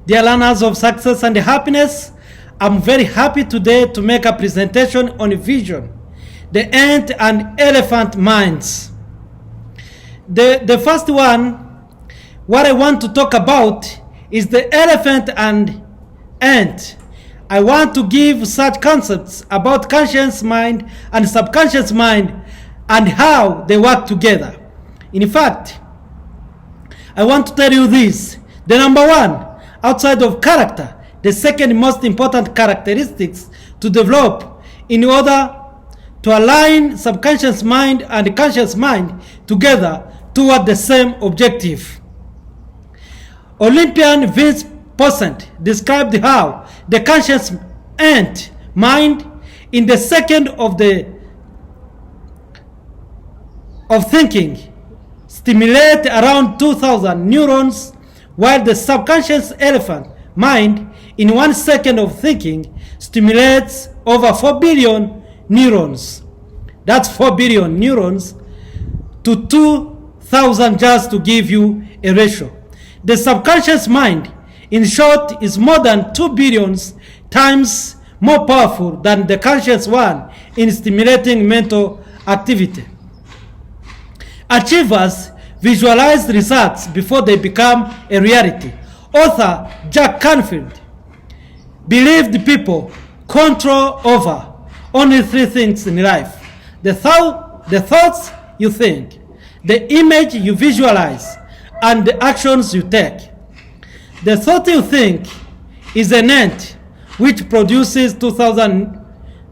Dear learners of success and happiness, I'm very happy today to make a presentation on vision, the ant and elephant minds. The first one, what I want to talk about is the elephant and ant. I want to give such concepts about conscious mind and subconscious mind and how they work together. In fact, I want to tell you this. The number one, outside of character, the second most important characteristics to develop in order to align subconscious mind and conscious mind together toward the same objective. Olympian Vince Poscent described how the conscious ant mind in the second of thinking stimulate around 2,000 neurons, while the subconscious elephant mind in 1 second of thinking stimulates over 4 billion neurons. That's 4 billion neurons to 2,000, just to give you a ratio. The subconscious mind, in short, is more than 2 billion times more powerful than the conscious one in stimulating mental activity. Achievers visualize results before they become a reality. Author Jack Canfield believed people control over only 3 things in life: the thoughts you think, the image you visualize, and the actions you take. The thought you think is an ant which produces 2,000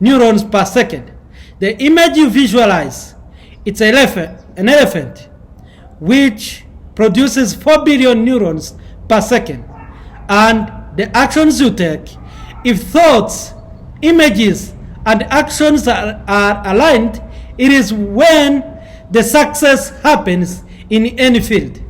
neurons per second. The image you visualize, it's an elephant which produces 4 billion neurons per second. And the actions you take, if thoughts, images, and actions are aligned, it is when the success happens in any field.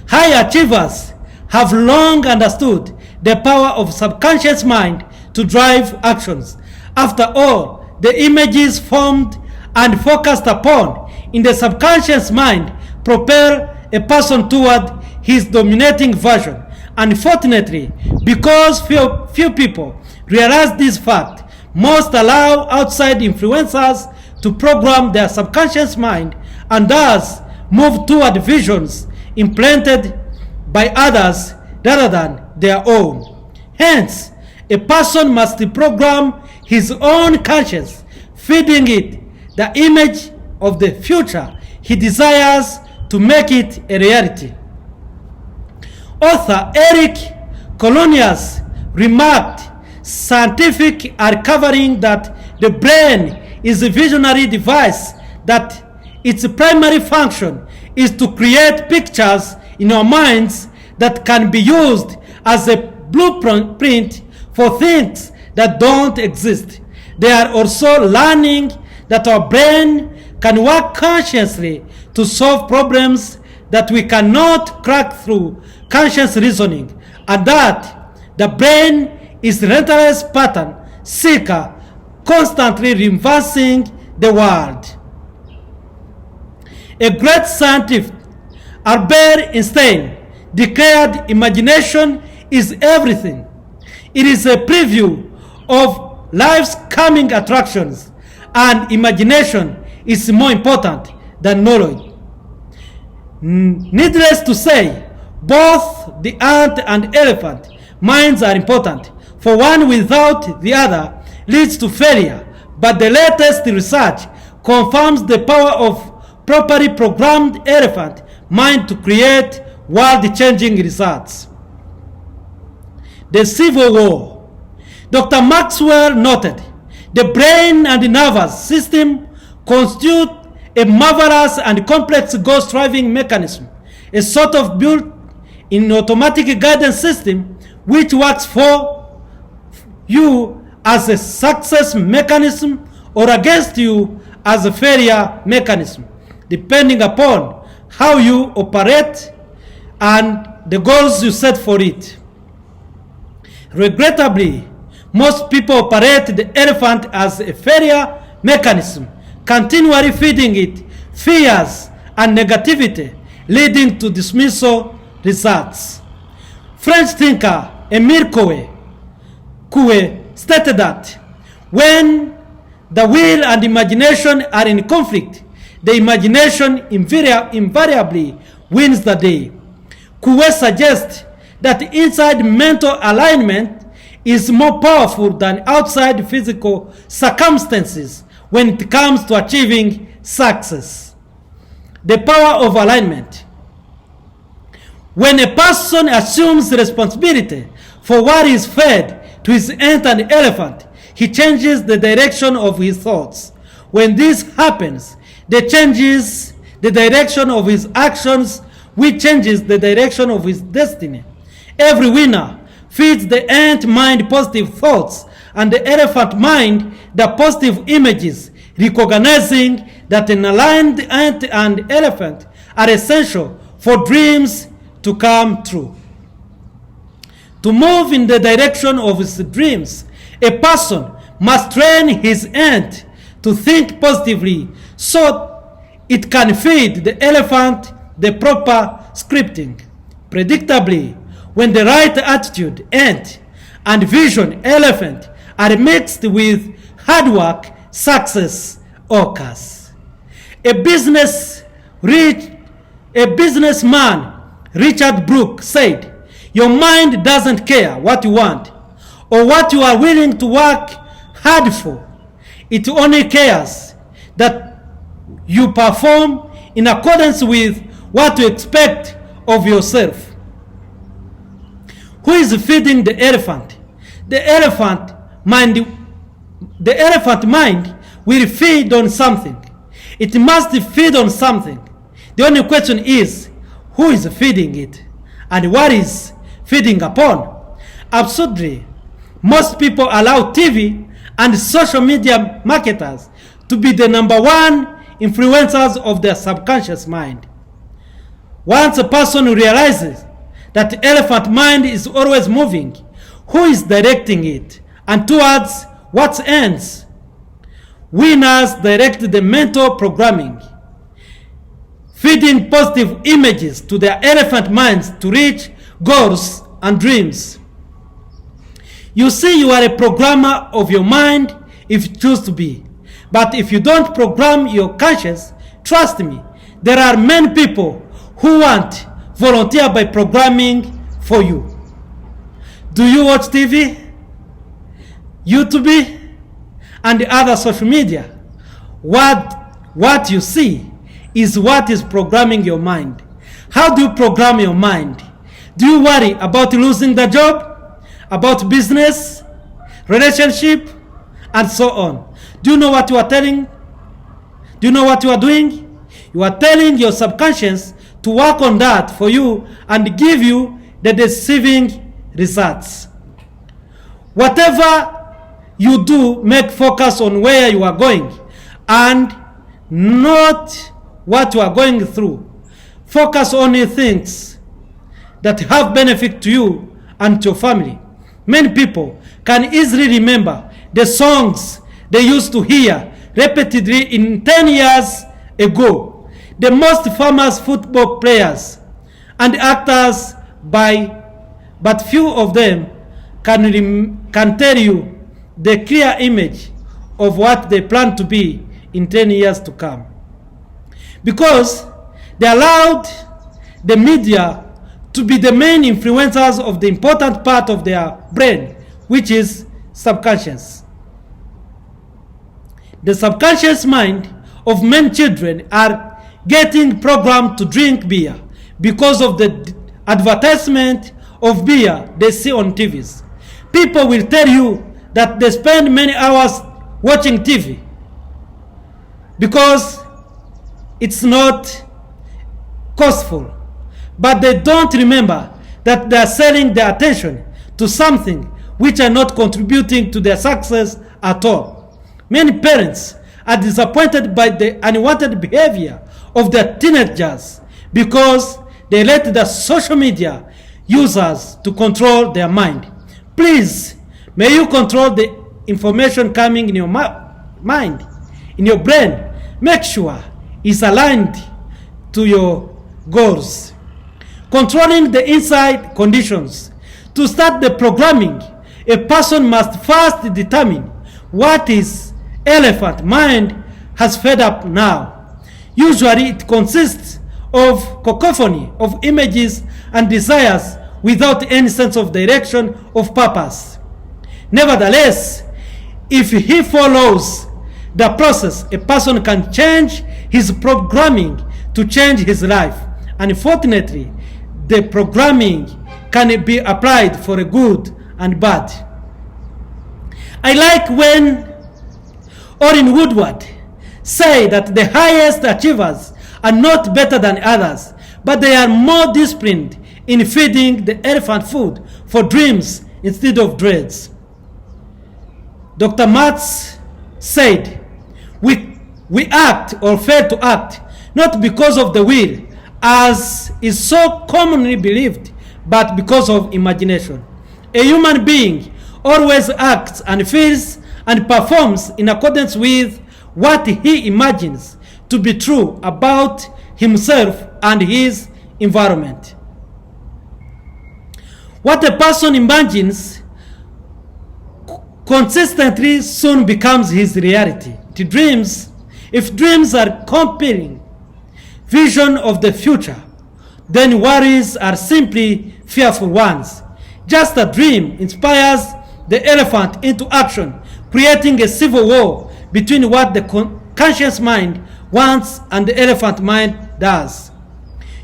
High achievers have long understood the power of subconscious mind to drive actions. After all, the images formed and focused upon in the subconscious mind propel a person toward his dominating version. Unfortunately, because few people realize this fact, most allow outside influencers to program their subconscious mind and thus move toward visions implanted by others rather than their own. Hence, a person must program his own conscience, feeding it the image of the future he desires to make it a reality. Author Eric Colonius remarked, scientific are covering that the brain is a visionary device, that its primary function is to create pictures in our minds that can be used as a blueprint for things that don't exist. They are also learning that our brain can work consciously to solve problems that we cannot crack through conscious reasoning, and that the brain is relentless pattern seeker, constantly reversing the world. A great scientist, Albert Einstein, declared imagination is everything. It is a preview of life's coming attractions, and imagination is more important than knowledge. Needless to say, both the ant and elephant minds are important, for one without the other leads to failure. But the latest research confirms the power of properly programmed elephant mind to create world-changing results. The Civil War. Dr. Maxwell noted, the brain and the nervous system constitute a marvelous and complex goal-driving mechanism, a sort of built-in automatic guidance system which works for you as a success mechanism or against you as a failure mechanism, depending upon how you operate and the goals you set for it. Regrettably, most people operate the elephant as a failure mechanism, continually feeding it fears and negativity, leading to dismissal results. French thinker Emile Coué stated that when the will and imagination are in conflict, the imagination invariably wins the day. Coué suggests that inside mental alignment is more powerful than outside physical circumstances when it comes to achieving success. The power of alignment. When a person assumes responsibility for what is fed to his ant and elephant, he changes the direction of his thoughts. When this happens, they changes the direction of his actions, which changes the direction of his destiny. Every winner feeds the ant mind positive thoughts and the elephant mind the positive images, recognizing that an aligned ant and elephant are essential for dreams to come true. To move in the direction of his dreams, a person must train his ant to think positively so it can feed the elephant the proper scripting. Predictably, when the right attitude, ant, and vision, elephant, are mixed with hard work, success occurs. A businessman, Richard Brooke, said, "Your mind doesn't care what you want or what you are willing to work hard for. It only cares that you perform in accordance with what you expect of yourself." Who is feeding the elephant? The elephant mind will feed on something. It must feed on something. The only question is, who is feeding it and what is feeding upon? Absurdly, most people allow TV and social media marketers to be the number one influencers of their subconscious mind. Once a person realizes that the elephant mind is always moving, who is directing it and towards what ends? Winners direct the mental programming, feeding positive images to their elephant minds to reach goals and dreams. You see, you are a programmer of your mind if you choose to be. But if you don't program your conscience, trust me, there are many people who want volunteer by programming for you. Do you watch TV, YouTube, and other social media? What you see is what is programming your mind. How do you program your mind? Do you worry about losing the job, about business, relationship, and so on? Do you know what you are telling? Do you know what you are doing? You are telling your subconscious to work on that for you and give you the deceiving results. Whatever you do, make focus on where you are going and not what you are going through. Focus on the things that have benefit to you and to your family. Many people can easily remember the songs they used to hear repeatedly in 10 years ago. The most famous football players and actors, but few of them can tell you the clear image of what they plan to be in 10 years to come. Because they allowed the media to be the main influencers of the important part of their brain, which is subconscious. The subconscious mind of many children are getting programmed to drink beer because of the advertisement of beer they see on TVs. People will tell you that they spend many hours watching TV because it's not costful. But they don't remember that they are selling their attention to something which are not contributing to their success at all. Many parents are disappointed by the unwanted behavior of their teenagers because they let the social media users to control their mind. Please, may you control the information coming in your mind, in your brain. Make sure it's aligned to your goals. Controlling the inside conditions To start the programming, a person must first determine what his elephant mind has fed up now. Usually it consists of cacophony of images and desires without any sense of direction of purpose. Nevertheless, if he follows the process, a person can change his programming to change his life. Unfortunately, the programming can be applied for a good and bad. I like when Orrin Woodward say that the highest achievers are not better than others, but they are more disciplined in feeding the elephant food for dreams instead of dreads. Dr. Matz said, we act or fail to act not because of the will, as is so commonly believed, but because of imagination. A human being always acts and feels and performs in accordance with what he imagines to be true about himself and his environment. What a person imagines consistently soon becomes his reality. If dreams are compelling vision of the future, then worries are simply fearful ones. Just a dream inspires the elephant into action, creating a civil war between what the conscious mind wants and the elephant mind does,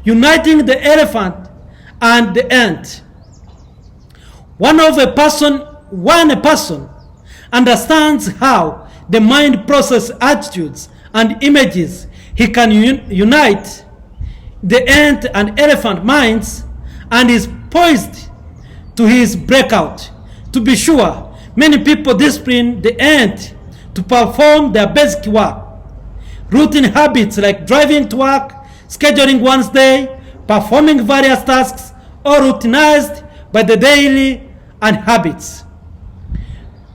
uniting the elephant and the ant. When a person understands how the mind processes attitudes and images, he can unite the ant and elephant minds and is poised to his breakout. To be sure, many people discipline the ant to perform their basic work. Routine habits like driving to work, scheduling one's day, performing various tasks, are routinized by the daily and habits.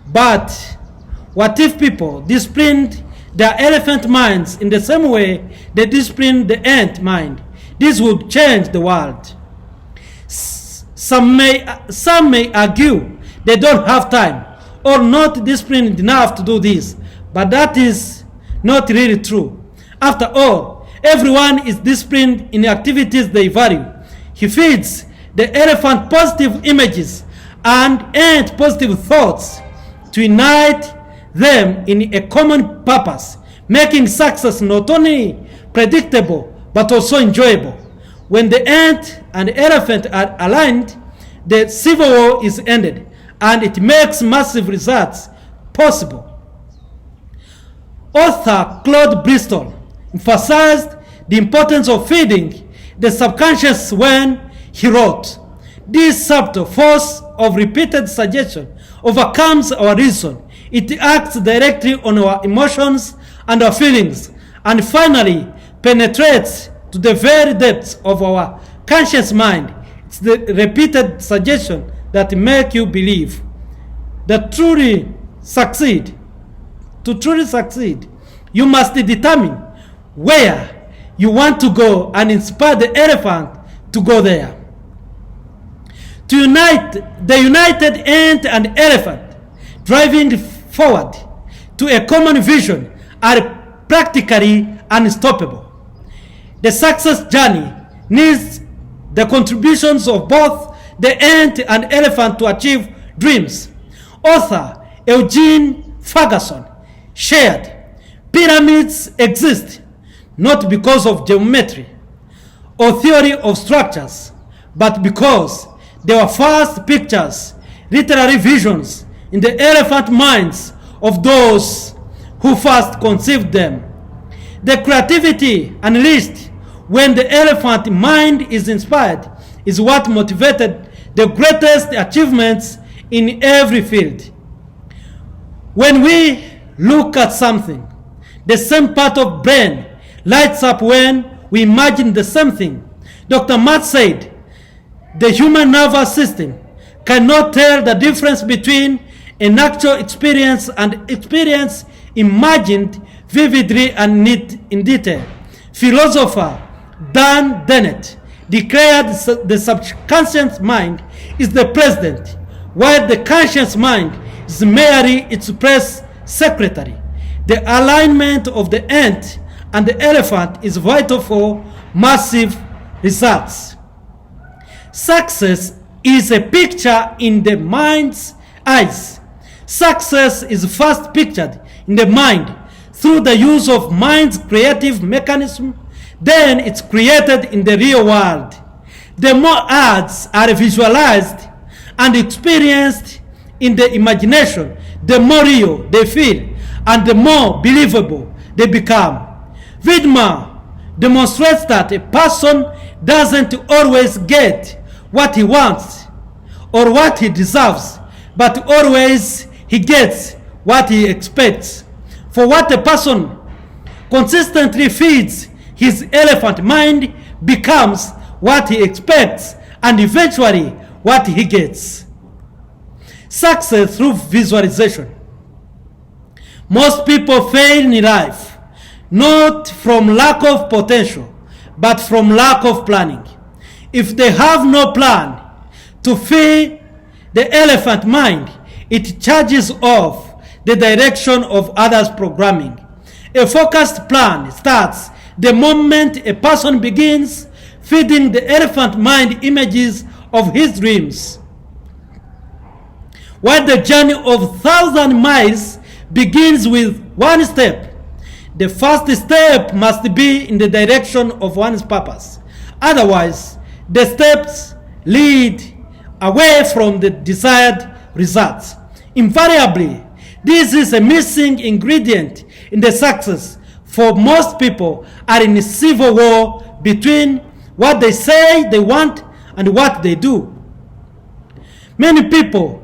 But what if people disciplined their elephant minds in the same way they discipline the ant mind? This would change the world. Some may argue they don't have time or not disciplined enough to do this, but that is not really true. After all, everyone is disciplined in activities they value. He feeds the elephant positive images and ant positive thoughts to unite them in a common purpose, making success not only predictable but also enjoyable. When the ant and elephant are aligned, the civil war is ended and it makes massive results possible. Author Claude Bristol emphasized the importance of feeding the subconscious when he wrote, "This subtle force of repeated suggestion overcomes our reason. It acts directly on our emotions and our feelings, and finally penetrates to the very depths of our conscious mind. It's the repeated suggestion that make you believe." To truly succeed, you must determine where you want to go and inspire the elephant to go there. To unite the united ant and elephant, driving forward to a common vision, are practically unstoppable. The success journey needs the contributions of both the ant and elephant to achieve dreams. Author Eugene Ferguson shared, "Pyramids exist not because of geometry or theory of structures, but because they were first pictures, literary visions in the elephant minds of those who first conceived them. The creativity unleashed when the elephant mind is inspired is what motivated the greatest achievements in every field." When we look at something, the same part of brain lights up when we imagine the same thing. Dr. Matt said, "The human nervous system cannot tell the difference between an actual experience and experience imagined vividly and in detail." Philosopher Dan Dennett declared the subconscious mind is the president, while the conscious mind is merely its press secretary. The alignment of the ant and the elephant is vital for massive results. Success is a picture in the mind's eyes. Success is first pictured in the mind through the use of mind's creative mechanism, then it's created in the real world. The more ads are visualized and experienced in the imagination, the more real they feel and the more believable they become. Widmer demonstrates that a person doesn't always get what he wants or what he deserves, but always he gets what he expects. For what a person consistently feeds his elephant mind becomes what he expects and eventually what he gets. Success through visualization. Most people fail in life not from lack of potential but from lack of planning. If they have no plan to feed the elephant mind, it charges off the direction of others' programming. A focused plan starts the moment a person begins feeding the elephant mind images of his dreams. While the journey of 1,000 miles begins with one step, the first step must be in the direction of one's purpose. Otherwise, the steps lead away from the desired results. Invariably, this is a missing ingredient in the success, for most people are in a civil war between what they say they want and what they do. Many people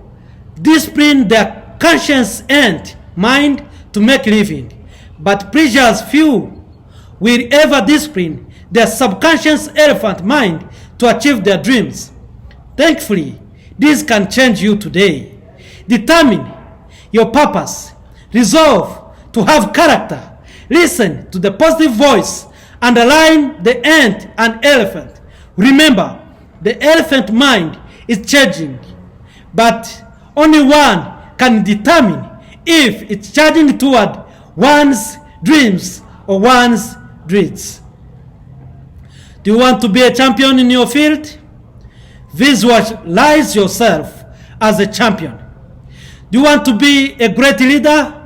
discipline their conscience and mind to make living, but precious few will ever discipline their subconscious elephant mind to achieve their dreams. Thankfully, this can change you today. Determine your purpose. Resolve to have character. Listen to the positive voice. Underline the ant and elephant. Remember, the elephant mind is changing, but only one can determine if it's charging toward one's dreams or one's dreams. Do you want to be a champion in your field? Visualize yourself as a champion. Do you want to be a great leader?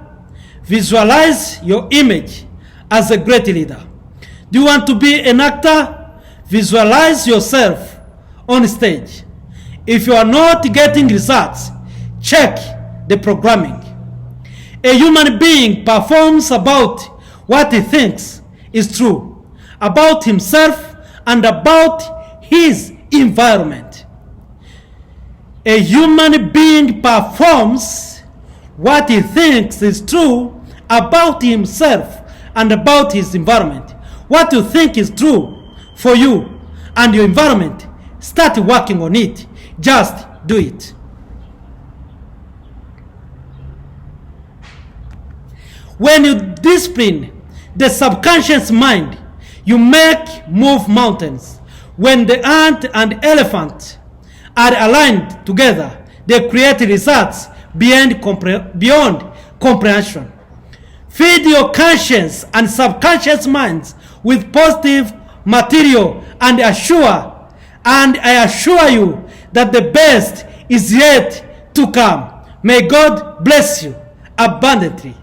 Visualize your image as a great leader. Do you want to be an actor? Visualize yourself on stage. If you are not getting results, check the programming. A human being performs about what he thinks is true, about himself and about his environment. A human being performs what he thinks is true about himself and about his environment. What you think is true for you and your environment, start working on it. Just do it. When you discipline the subconscious mind, you move mountains. When the ant and elephant are aligned together, they create results beyond comprehension. Feed your conscious and subconscious minds with positive material and I assure you that the best is yet to come. May God bless you abundantly.